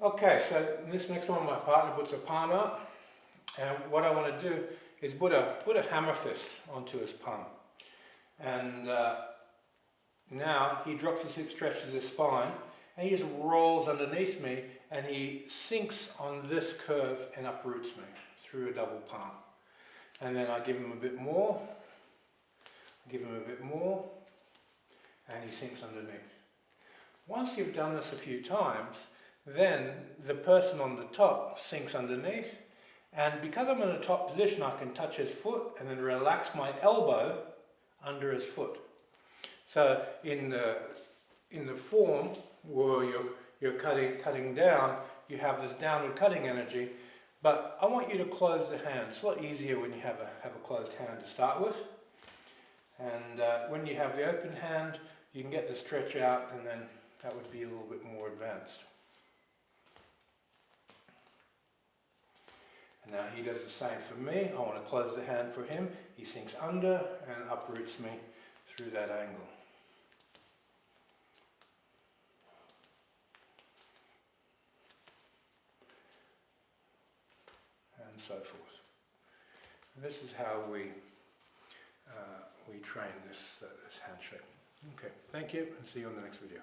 Okay, so this next one my partner puts a palm out, and what I want to do is put a hammer fist onto his palm. And now he drops his hip, stretches his spine, and he just rolls underneath me, and he sinks on this curve and uproots me through a double palm. And then I give him a bit more, and he sinks underneath. Once you've done this a few times, then the person on the top sinks underneath, and because I'm in a top position, I can touch his foot and then relax my elbow under his foot. So in the form where you're cutting down, you have this downward cutting energy, but I want you to close the hand. It's a lot easier when you have a closed hand to start with. And when you have the open hand, you can get the stretch out, and then that would be a little bit more advanced. And now he does the same for me. I want to close the hand for him. He sinks under and uproots me through that angle. And so forth. And this is how we train this handshake. Okay, thank you, and see you on the next video.